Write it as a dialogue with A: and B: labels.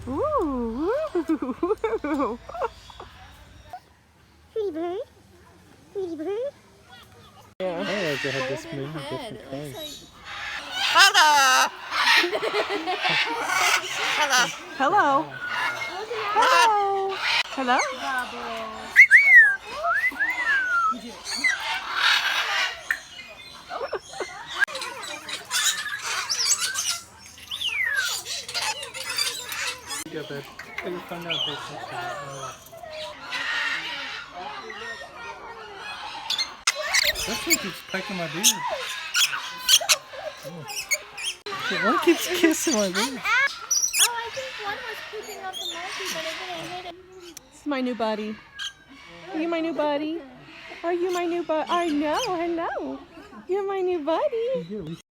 A: Ooh.
B: Pretty bird. Pretty bird.
A: Yeah.
C: I realized they had this many different kinds.
A: Hello. Hello. Hello. Hello.
C: Yeah, but I found out they This one keeps pecking my beard. Oh. One keeps kissing my beard.
B: Oh, I think one was picking up the monkey, but it didn't hit it.
A: This is my new buddy. Are you my new buddy? Are you my new buddy? I know. Hello. You're my new buddy.
C: Here, we